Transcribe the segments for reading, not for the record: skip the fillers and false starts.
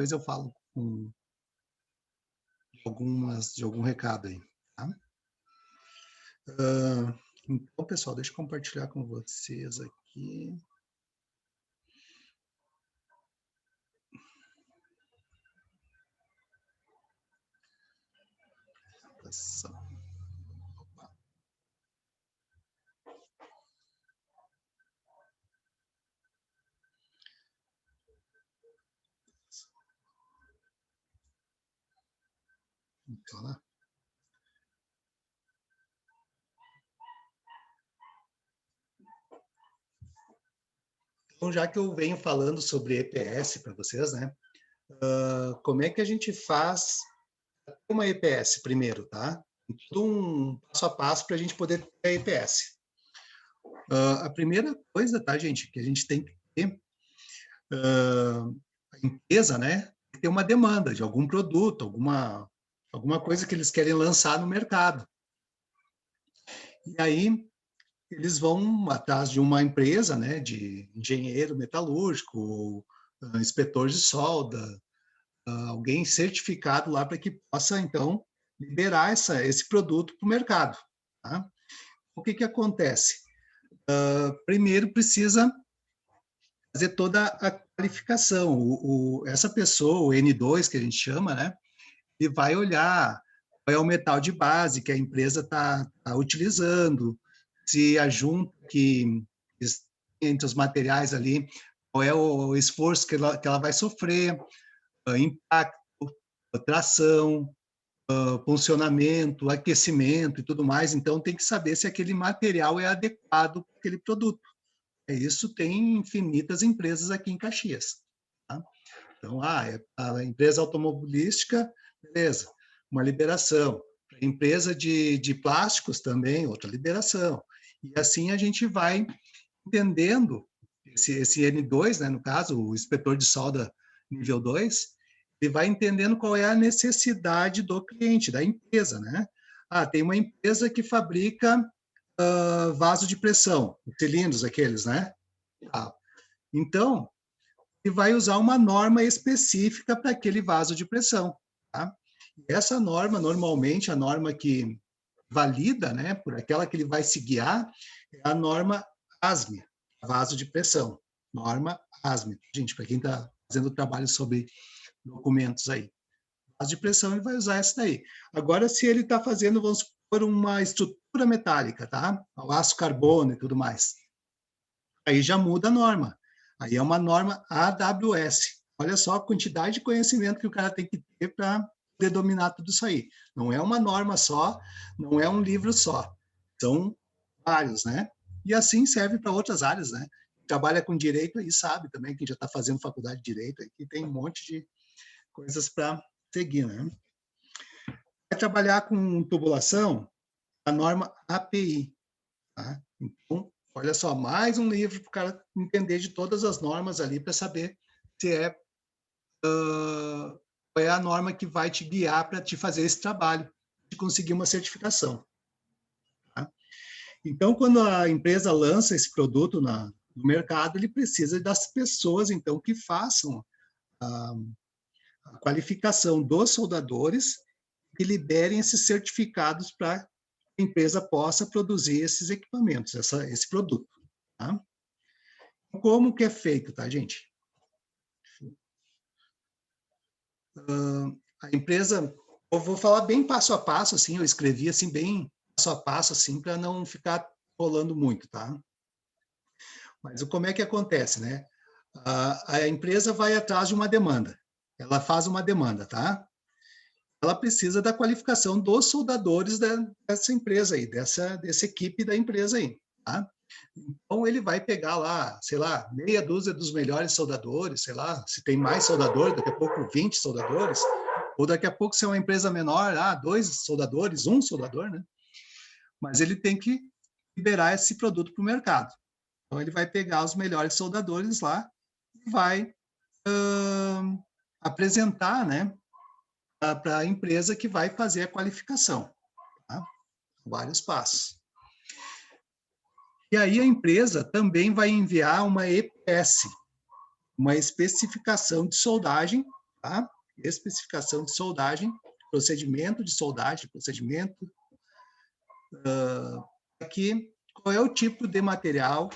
depois eu falo de algum recado aí, tá? Então, pessoal, deixa eu compartilhar com vocês aqui. Opa. Então, né? Então, já que eu venho falando sobre EPS para vocês, né? Como é que a gente faz uma EPS primeiro, tá? Todo um passo a passo para a gente poder ter a EPS. A primeira coisa, tá, gente, que a gente tem que ter, a empresa, né, tem que ter uma demanda de algum produto, alguma coisa que eles querem lançar no mercado. E aí, eles vão atrás de uma empresa, né, de engenheiro metalúrgico, ou, inspetor de solda, alguém certificado lá para que possa, então, liberar esse produto para o mercado. Tá? O que acontece? Primeiro, precisa fazer toda a qualificação. Essa pessoa, o N2, que a gente chama, né, ele vai olhar qual é o metal de base que a empresa está utilizando, se a junta que entre os materiais ali, qual é o esforço que ela vai sofrer, impacto, tração, funcionamento, aquecimento e tudo mais. Então, tem que saber se aquele material é adequado para aquele produto. Isso tem infinitas empresas aqui em Caxias. Tá? Então, a empresa automobilística, beleza, uma liberação. Empresa de plásticos também, outra liberação. E assim a gente vai entendendo esse N2, né, no caso, o inspetor de solda nível 2, ele vai entendendo qual é a necessidade do cliente, da empresa, né? Tem uma empresa que fabrica vaso de pressão, cilindros aqueles, né? Então, ele vai usar uma norma específica para aquele vaso de pressão, tá? E essa norma, normalmente, a norma que valida, né, por aquela que ele vai se guiar, é a norma ASME, vaso de pressão. Norma ASME. Gente, para quem está fazendo trabalho sobre documentos aí. Vaso de pressão, ele vai usar essa daí. Agora, se ele está fazendo, vamos supor, uma estrutura metálica, tá? O aço carbono e tudo mais. Aí já muda a norma. Aí é uma norma AWS. Olha só a quantidade de conhecimento que o cara tem que ter para poder dominar tudo isso aí. Não é uma norma só, não é um livro só. São vários, né? E assim serve para outras áreas, né? Trabalha com direito aí sabe também, quem já está fazendo faculdade de direito, aqui tem um monte de coisas para seguir, né? Vai trabalhar com tubulação, a norma API, tá? Então, olha só, mais um livro para o cara entender de todas as normas ali para saber se qual é a norma que vai te guiar para te fazer esse trabalho, de conseguir uma certificação. Tá? Então, quando a empresa lança esse produto no mercado, ele precisa das pessoas, então, que façam a qualificação dos soldadores e liberem esses certificados para a empresa possa produzir esses equipamentos, esse produto. Tá? Como que é feito, tá, gente? A empresa, eu vou falar bem passo a passo, assim, eu escrevi assim bem passo a passo, assim, para não ficar rolando muito, tá? Mas como é que acontece, né? A empresa vai atrás de uma demanda, ela faz uma demanda, tá? Ela precisa da qualificação dos soldadores dessa empresa aí, dessa equipe da empresa aí, tá? Então, ele vai pegar lá, sei lá, meia dúzia dos melhores soldadores, sei lá, se tem mais soldadores, daqui a pouco 20 soldadores, ou daqui a pouco, se é uma empresa menor, 2 soldadores, 1 soldador, né? Mas ele tem que liberar esse produto para o mercado. Então, ele vai pegar os melhores soldadores lá e vai apresentar, né, para a empresa que vai fazer a qualificação. Tá? Vários passos. E aí a empresa também vai enviar uma EPS, uma especificação de soldagem tá? Especificação de soldagem, procedimento de soldagem, procedimento. Aqui, qual é o tipo de material,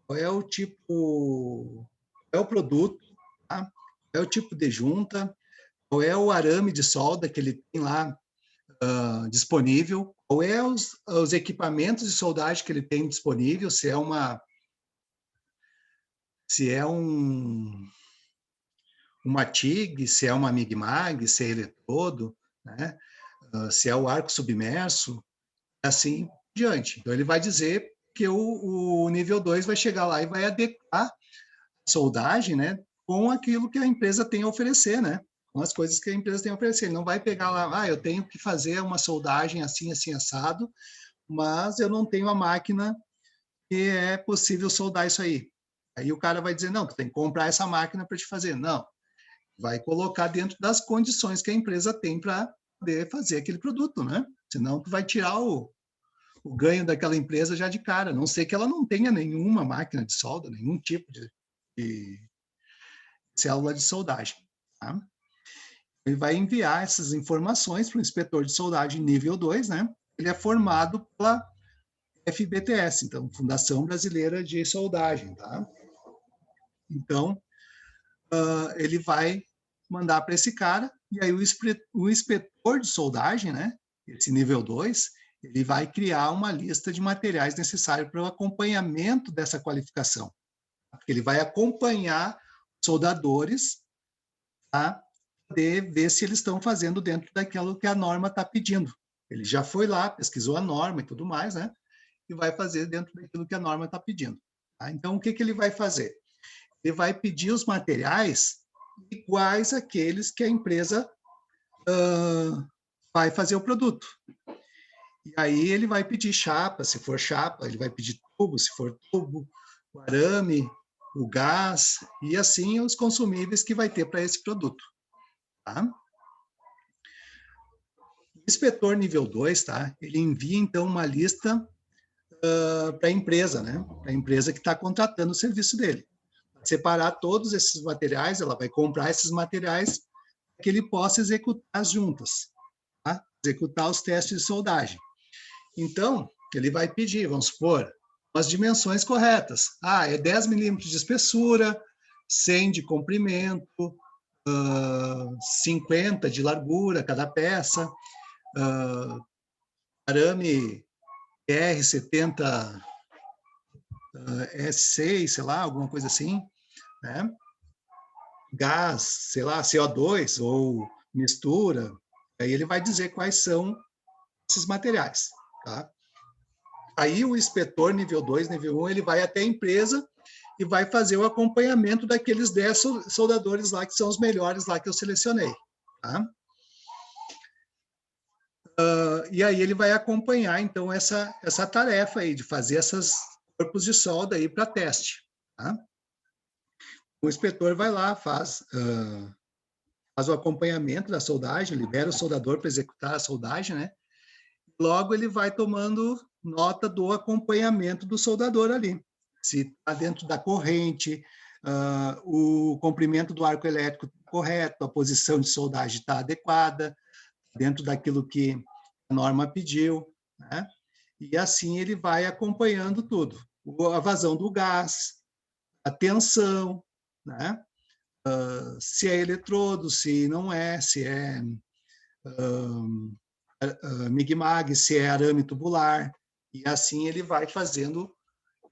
qual é o tipo, qual é o produto, tá? Qual é o tipo de junta, qual é o arame de solda que ele tem lá disponível, qual é os equipamentos de soldagem que ele tem disponível, se é uma TIG, se é uma MIG-MAG, se é eletrodo, né? Se é o arco submerso, assim por diante. Então, ele vai dizer que o nível 2 vai chegar lá e vai adequar a soldagem, né, com aquilo que a empresa tem a oferecer, né? Com as coisas que a empresa tem a oferecer. Ele não vai pegar lá, eu tenho que fazer uma soldagem assim, assim, assado, mas eu não tenho a máquina que é possível soldar isso aí. Aí o cara vai dizer, não, tu tem que comprar essa máquina para te fazer. Não, vai colocar dentro das condições que a empresa tem para poder fazer aquele produto, né? Senão tu vai tirar o ganho daquela empresa já de cara, a não ser que ela não tenha nenhuma máquina de solda, nenhum tipo de célula de soldagem. Tá? Ele vai enviar essas informações para o inspetor de soldagem nível 2, né? Ele é formado pela FBTS, então, Fundação Brasileira de Soldagem. Tá? Então, ele vai mandar para esse cara, e aí o inspetor de soldagem, né? Esse nível 2, ele vai criar uma lista de materiais necessários para o acompanhamento dessa qualificação. Ele vai acompanhar soldadores para poder ver se eles estão fazendo dentro daquilo que a norma está pedindo. Ele já foi lá, pesquisou a norma e tudo mais, né? E vai fazer dentro daquilo que a norma está pedindo. Tá? Então, o que ele vai fazer? Ele vai pedir os materiais iguais àqueles que a empresa vai fazer o produto. E aí ele vai pedir chapa, se for chapa, ele vai pedir tubo, se for tubo, o arame, o gás, e assim os consumíveis que vai ter para esse produto. Tá? O inspetor nível 2, tá? Ele envia, então, uma lista para a empresa, né? Para a empresa que está contratando o serviço dele. Separar todos esses materiais, ela vai comprar esses materiais para que ele possa executar as juntas, tá? Executar os testes de soldagem. Então, ele vai pedir, vamos supor, as dimensões corretas. É 10 milímetros de espessura, 100 de comprimento, 50 de largura cada peça, arame R70 S6, sei lá, alguma coisa assim, né? Gás, sei lá, CO2 ou mistura, aí ele vai dizer quais são esses materiais, tá? Aí o inspetor nível 2, nível 1, ele vai até a empresa e vai fazer o acompanhamento daqueles 10 soldadores lá, que são os melhores lá que eu selecionei. Tá? E aí ele vai acompanhar, então, essa tarefa aí de fazer esses corpos de solda aí para teste. Tá? O inspetor vai lá, faz o acompanhamento da soldagem, libera o soldador para executar a soldagem, né? Logo ele vai tomando nota do acompanhamento do soldador ali. Se está dentro da corrente, o comprimento do arco elétrico está correto, a posição de soldagem está adequada, dentro daquilo que a norma pediu, né? E assim ele vai acompanhando tudo. A vazão do gás, a tensão, né? Se é eletrodo, se não é, se é MIG-MAG, se é arame tubular, e assim ele vai fazendo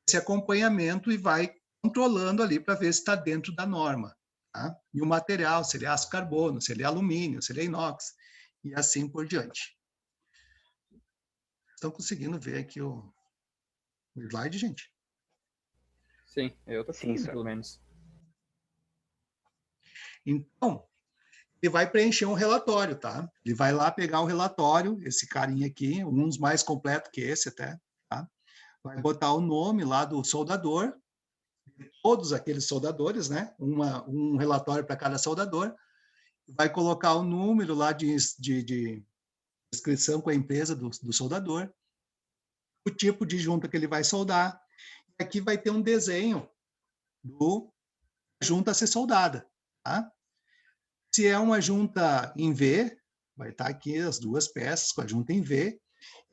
esse acompanhamento e vai controlando ali para ver se está dentro da norma. Tá? E o material, se ele é aço carbono, se ele é alumínio, se ele é inox, e assim por diante. Estão conseguindo ver aqui o slide, gente? Sim, eu estou conseguindo, pelo menos. Então, ele vai preencher um relatório, tá? Ele vai lá pegar o relatório, esse carinha aqui, uns mais completo que esse até, tá? Vai botar o nome lá do soldador, todos aqueles soldadores, né? Um relatório para cada soldador, vai colocar o número lá de inscrição com a empresa do soldador, o tipo de junta que ele vai soldar, e aqui vai ter um desenho do junta a ser soldada, tá? Se é uma junta em V, vai estar aqui as duas peças com a junta em V.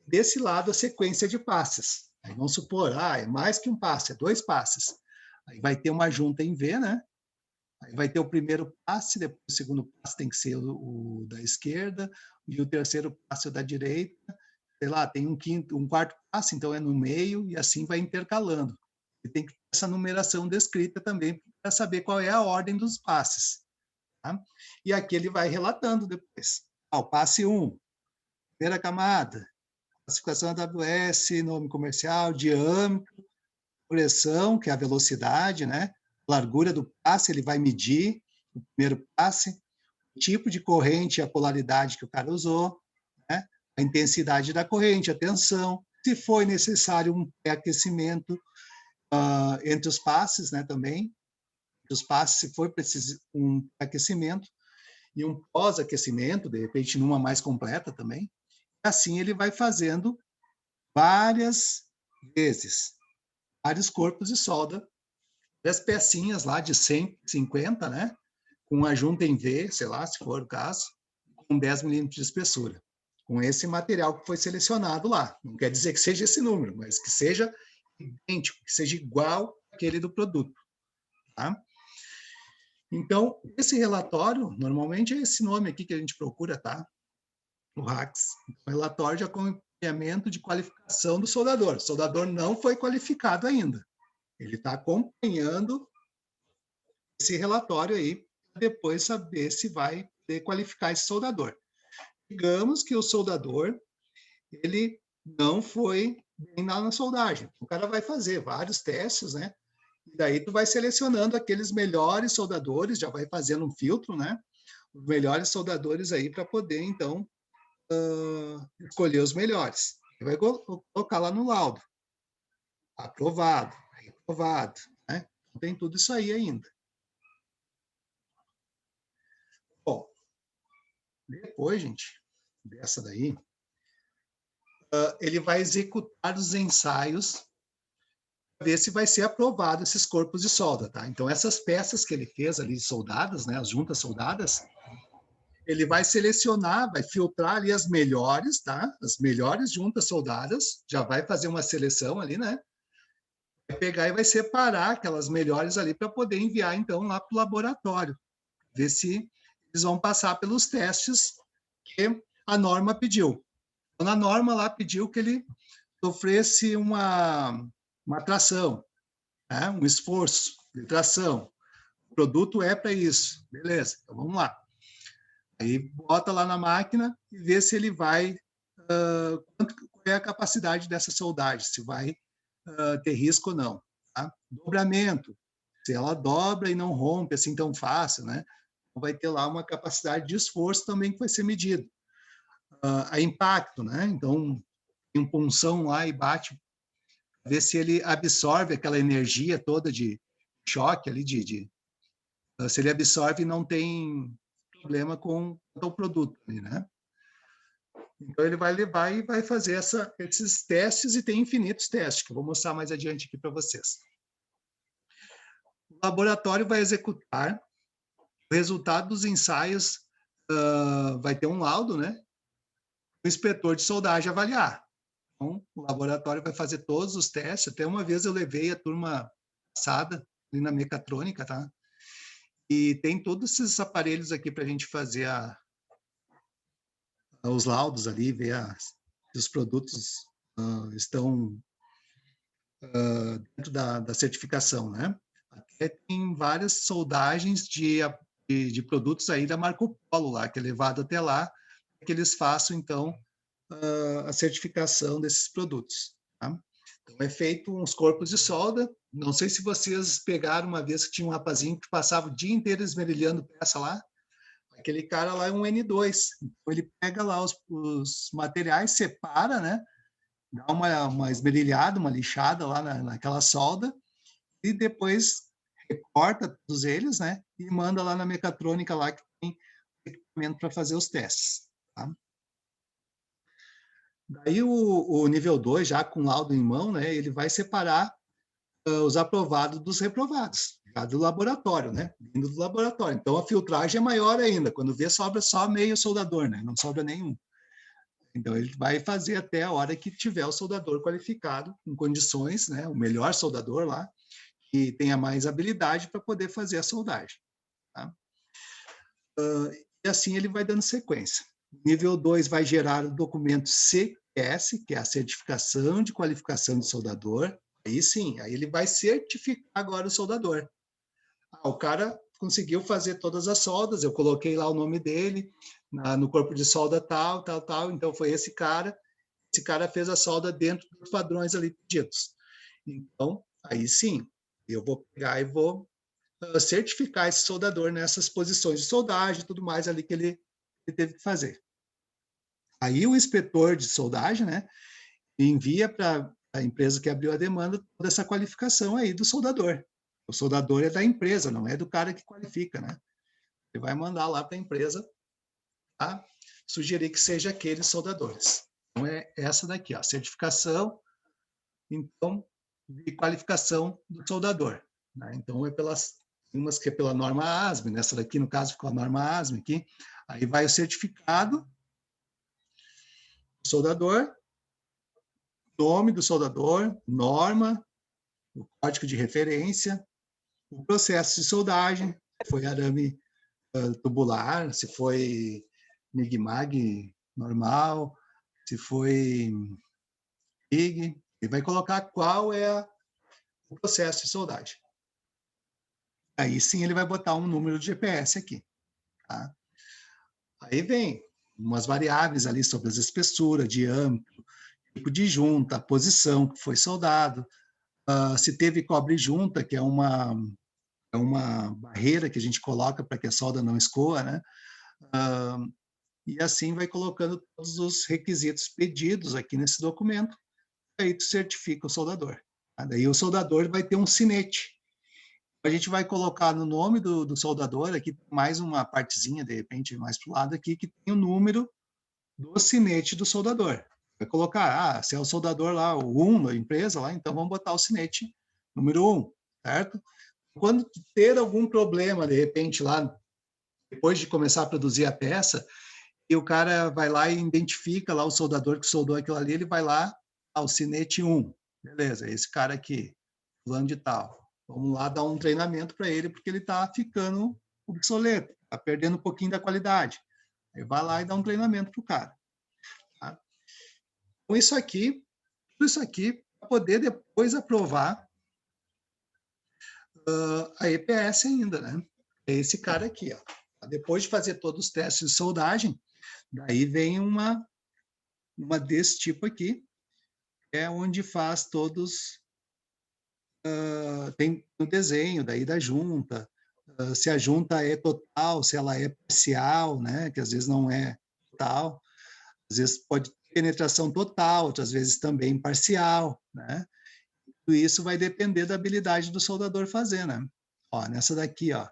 Desse lado, a sequência de passes. Aí vamos supor, é mais que um passe, é 2 passes. Aí vai ter uma junta em V, né? Aí vai ter o primeiro passe, depois o segundo passe tem que ser o da esquerda, e o terceiro passe o da direita. Sei lá, tem um quarto passe, então é no meio, e assim vai intercalando. E tem que ter essa numeração descrita também, para saber qual é a ordem dos passes. Tá? E aqui ele vai relatando depois. O passe 1, primeira camada, classificação AWS, nome comercial, diâmetro, pressão, que é a velocidade, né? Largura do passe, ele vai medir o primeiro passe, o tipo de corrente e a polaridade que o cara usou, né? A intensidade da corrente, a tensão, se foi necessário um pré-aquecimento entre os passes, né, também, os passes, se for preciso um aquecimento e um pós-aquecimento, de repente numa mais completa também. Assim ele vai fazendo várias vezes, vários corpos de solda, as pecinhas lá de 150, né, com a junta em V, sei lá, se for o caso, com 10 milímetros de espessura, com esse material que foi selecionado lá. Não quer dizer que seja esse número, mas que seja idêntico, que seja igual àquele do produto. Tá? Então, esse relatório, normalmente é esse nome aqui que a gente procura, tá? O RACS, relatório de acompanhamento de qualificação do soldador. O soldador não foi qualificado ainda. Ele está acompanhando esse relatório aí, para depois saber se vai poder qualificar esse soldador. Digamos que o soldador, ele não foi bem na soldagem. O cara vai fazer vários testes, né? E daí tu vai selecionando aqueles melhores soldadores, já vai fazendo um filtro, né? Os melhores soldadores aí para poder, então, escolher os melhores. E vai colocar lá no laudo. Aprovado, reprovado, né? Não tem tudo isso aí ainda. Bom, depois, gente, dessa daí, ele vai executar os ensaios para ver se vai ser aprovado esses corpos de solda, tá? Então, essas peças que ele fez ali soldadas, né, as juntas soldadas, ele vai selecionar, vai filtrar ali as melhores, tá? As melhores juntas soldadas, já vai fazer uma seleção ali, né? Vai pegar e vai separar aquelas melhores ali para poder enviar, então, lá para o laboratório, ver se eles vão passar pelos testes que a norma pediu. Então, a norma lá pediu que ele sofresse uma tração, né? Um esforço de tração. O produto é para isso. Beleza, então vamos lá. Aí bota lá na máquina e vê se ele vai, qual é a capacidade dessa soldagem, se vai ter risco ou não. Tá? Dobramento, se ela dobra e não rompe assim tão fácil, né? Vai ter lá uma capacidade de esforço também que vai ser medido. A impacto, né? Então, tem um punção lá e bate, ver se ele absorve aquela energia toda de choque ali, se ele absorve e não tem problema com o produto, né? Então, ele vai levar e vai fazer esses testes, e tem infinitos testes, que eu vou mostrar mais adiante aqui para vocês. O laboratório vai executar o resultado dos ensaios, vai ter um laudo, né? O inspetor de soldagem avaliar. Então, o laboratório vai fazer todos os testes. Até uma vez eu levei a turma passada ali na mecatrônica, tá? E tem todos esses aparelhos aqui para a gente fazer os laudos ali, ver se os produtos estão dentro da certificação, né? Até tem várias soldagens de produtos aí da Marco Polo lá, que é levado até lá, que eles façam, então, a certificação desses produtos. Tá? Então, é feito uns corpos de solda. Não sei se vocês pegaram uma vez que tinha um rapazinho que passava o dia inteiro esmerilhando peça lá. Aquele cara lá é um N2. Então, ele pega lá os materiais, separa, né? Dá uma esmerilhada, uma lixada lá naquela solda, e depois recorta todos eles, né? E manda lá na mecatrônica lá que tem equipamento para fazer os testes. Tá? Daí o nível 2, já com laudo em mão, né, ele vai separar os aprovados dos reprovados, já do laboratório, né? Vindo do laboratório. Então, a filtragem é maior ainda. Quando vê, sobra só meio soldador, né? Não sobra nenhum. Então, ele vai fazer até a hora que tiver o soldador qualificado, em condições, né? O melhor soldador lá, que tenha mais habilidade para poder fazer a soldagem. Tá? E assim ele vai dando sequência. Nível 2 vai gerar o documento CQS, que é a Certificação de Qualificação de Soldador. Aí sim, aí ele vai certificar agora o soldador. O cara conseguiu fazer todas as soldas, eu coloquei lá o nome dele, no corpo de solda tal, tal, tal, então foi esse cara fez a solda dentro dos padrões ali pedidos. Então, aí sim, eu vou pegar e vou certificar esse soldador nessas posições de soldagem e tudo mais ali que ele teve que fazer. Aí o inspetor de soldagem, né, envia para a empresa que abriu a demanda toda essa qualificação aí do soldador. O soldador é da empresa, não é do cara que qualifica, né? Ele vai mandar lá para a empresa, tá? Sugerir que seja aqueles soldadores. Então é essa daqui, ó, certificação, então, de qualificação do soldador. Né? Então é pelas umas que é pela norma ASME, nessa daqui no caso ficou a norma ASME aqui. Aí vai o certificado do soldador, nome do soldador, norma, o código de referência, o processo de soldagem, se foi arame tubular, se foi MIG-MAG normal, se foi MIG, e vai colocar qual é o processo de soldagem. Aí sim ele vai botar um número de GPS aqui. Tá? Aí vem umas variáveis ali sobre as espessuras, diâmetro, tipo de junta, a posição que foi soldado, se teve cobre junta, que é uma barreira que a gente coloca para que a solda não escoa, né? E assim vai colocando todos os requisitos pedidos aqui nesse documento, aí tu certifica o soldador. Tá? Daí o soldador vai ter um sinete. A gente vai colocar no nome do soldador, aqui mais uma partezinha, de repente, mais para o lado aqui, que tem o número do sinete do soldador. Vai colocar, se é o soldador lá, o 1 da empresa, lá, então vamos botar o sinete número 1, certo? Quando ter algum problema, de repente, lá, depois de começar a produzir a peça, e o cara vai lá e identifica lá o soldador que soldou aquilo ali, ele vai lá, o sinete 1, beleza, esse cara aqui, fulano de tal. Vamos lá dar um treinamento para ele, porque ele está ficando obsoleto, está perdendo um pouquinho da qualidade. Aí vai lá e dá um treinamento para o cara. Tá? Com isso aqui, tudo isso aqui, para poder depois aprovar a EPS ainda, né? É esse cara aqui, ó. Depois de fazer todos os testes de soldagem, daí vem uma desse tipo aqui, é onde faz todos, tem o desenho daí da junta, se a junta é total, se ela é parcial, né? Que às vezes não é total, às vezes pode ter penetração total, outras vezes também parcial, né? Tudo isso vai depender da habilidade do soldador fazer, né? Ó, nessa daqui, ó,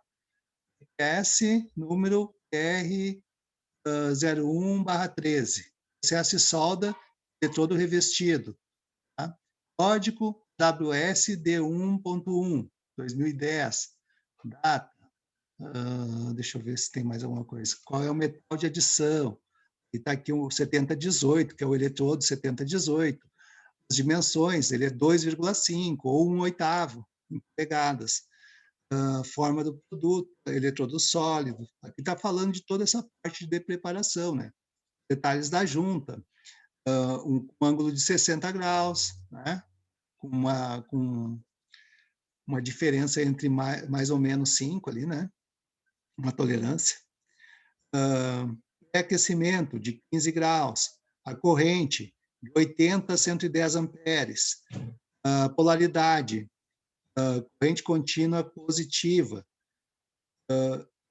S número R01/13, processo de solda, eletrodo revestido, tá? Código WSD1.1, 2010, data, deixa eu ver se tem mais alguma coisa, qual é o metal de adição, e está aqui o 7018, que é o eletrodo 7018, as dimensões, ele é 2,5 ou 1/8 em polegadas, forma do produto, eletrodo sólido. Aqui está falando de toda essa parte de preparação, né? Detalhes da junta, um ângulo de 60 graus, né? com uma diferença entre mais ou menos 5 ali, né? Uma tolerância. Aquecimento de 15 graus, a corrente de 80 a 110 amperes, polaridade, corrente contínua positiva.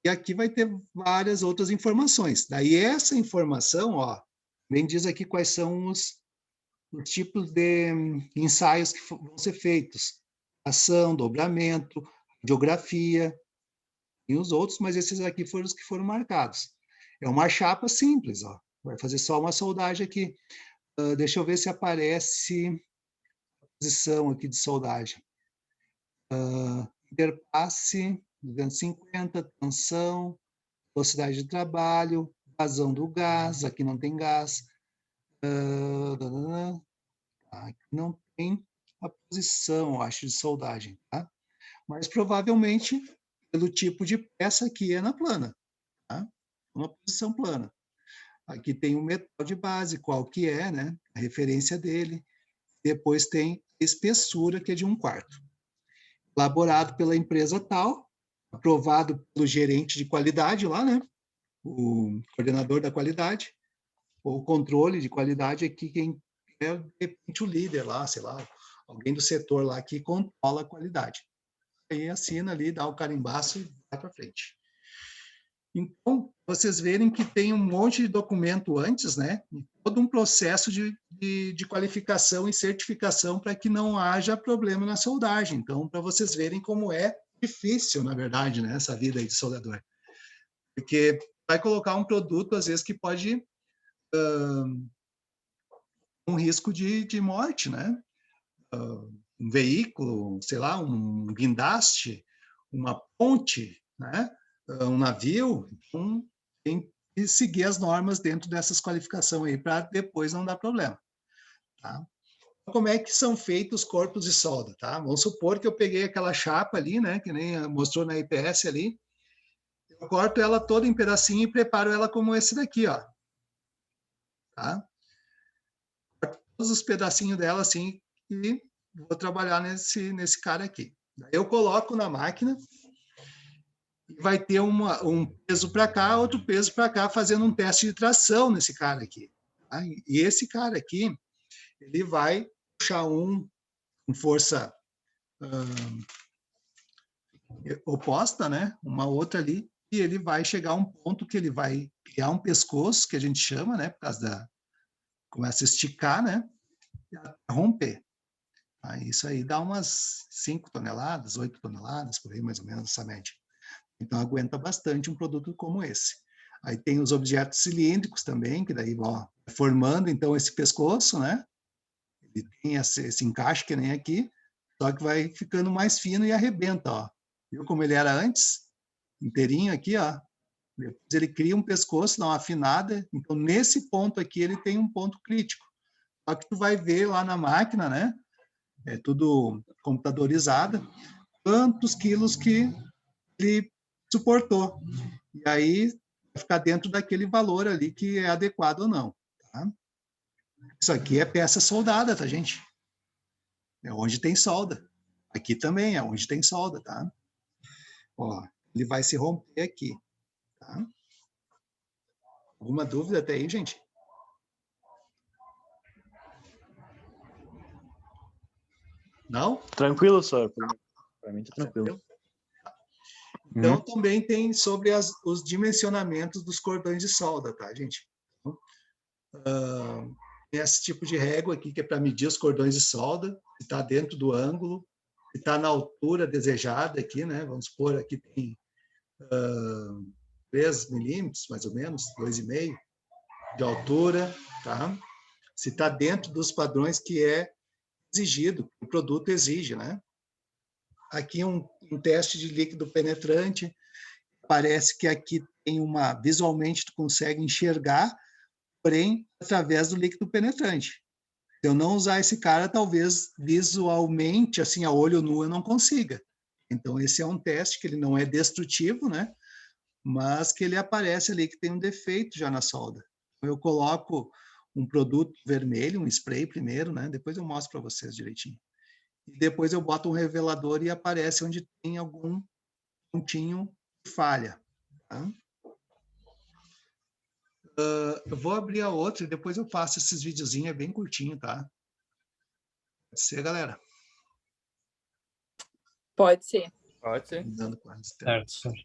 E aqui vai ter várias outras informações. Daí essa informação, ó, bem diz aqui quais são os tipos de ensaios que vão ser feitos. Ação, dobramento, geografia e os outros, mas esses aqui foram os que foram marcados. É uma chapa simples, ó. Vai fazer só uma soldagem aqui. Deixa eu ver se aparece a posição aqui de soldagem. interpasse, 250, tensão, velocidade de trabalho, vazão do gás, aqui não tem gás, aqui não tem a posição, acho, de soldagem, tá? Mas provavelmente, pelo tipo de peça, aqui é na plana, tá? Uma posição plana. Aqui tem o metal de base, qual que é, né? A referência dele. Depois tem espessura, que é de 1/4. Elaborado pela empresa tal, aprovado pelo gerente de qualidade lá, né? O coordenador da qualidade, ou controle de qualidade aqui, quem é, de repente, o líder lá, sei lá, alguém do setor lá que controla a qualidade. Aí assina ali, dá o carimbaço e vai para frente. Então, vocês verem que tem um monte de documento antes, né? E todo um processo de qualificação e certificação para que não haja problema na soldagem. Então, para vocês verem como é difícil, na verdade, né? Essa vida aí de soldador. Porque vai colocar um produto, às vezes, que pode um risco de morte, né? Um veículo, sei lá, um guindaste, uma ponte, né? Um navio, então tem que seguir as normas dentro dessas qualificações aí para depois não dar problema, tá? Como é que são feitos os corpos de solda, tá? Vamos supor que eu peguei aquela chapa ali, né, que nem mostrou na IPS ali, eu corto ela toda em pedacinho e preparo ela como esse daqui, ó, tá? Corto todos os pedacinhos dela assim e vou trabalhar nesse cara aqui. Daí eu coloco na máquina e vai ter um peso para cá, outro peso para cá, fazendo um teste de tração nesse cara aqui. Tá? E esse cara aqui, ele vai puxar com força oposta, né? Uma outra ali, e ele vai chegar a um ponto que ele vai criar um pescoço, que a gente chama, né? Por causa da... começa a esticar, né? E a romper. Aí isso aí dá umas 5 toneladas, 8 toneladas, por aí mais ou menos, essa média. Então, aguenta bastante um produto como esse. Aí tem os objetos cilíndricos também, que daí, ó, formando, então, esse pescoço, né? Ele tem esse encaixe que nem aqui, só que vai ficando mais fino e arrebenta, ó. Viu como ele era antes? Inteirinho aqui, ó. Depois ele cria um pescoço, dá uma afinada. Então, nesse ponto aqui, ele tem um ponto crítico. Só que tu vai ver lá na máquina, né? É tudo computadorizado, quantos quilos que ele suportou. E aí, vai ficar dentro daquele valor ali que é adequado ou não. Tá? Isso aqui é peça soldada, tá, gente? É onde tem solda. Aqui também é onde tem solda, tá? Ó, ele vai se romper aqui, tá? Alguma dúvida até aí, gente? Não? Tranquilo, senhor. Para mim tá tranquilo. Então, também tem sobre os dimensionamentos dos cordões de solda, tá, gente? Então, tem esse tipo de régua aqui, que é para medir os cordões de solda, se está dentro do ângulo, se está na altura desejada aqui, né? Vamos supor, aqui tem 3 milímetros, mais ou menos, 2,5 de altura, tá? Se está dentro dos padrões que é exigido, o produto exige, né? Aqui um teste de líquido penetrante, parece que aqui tem visualmente tu consegue enxergar, porém, através do líquido penetrante. Se eu não usar esse cara, talvez visualmente, assim, a olho nu, eu não consiga. Então, esse é um teste que ele não é destrutivo, né? Mas que ele aparece ali que tem um defeito já na solda. Eu coloco um produto vermelho, um spray primeiro, né? Depois eu mostro para vocês direitinho. E depois eu boto um revelador e aparece onde tem algum pontinho de falha. Tá? Eu vou abrir a outra e depois eu faço esses videozinhos, é bem curtinho, tá? Pode ser, galera? Pode ser. Pode ser. Dando quase tempo. Certo, senhor.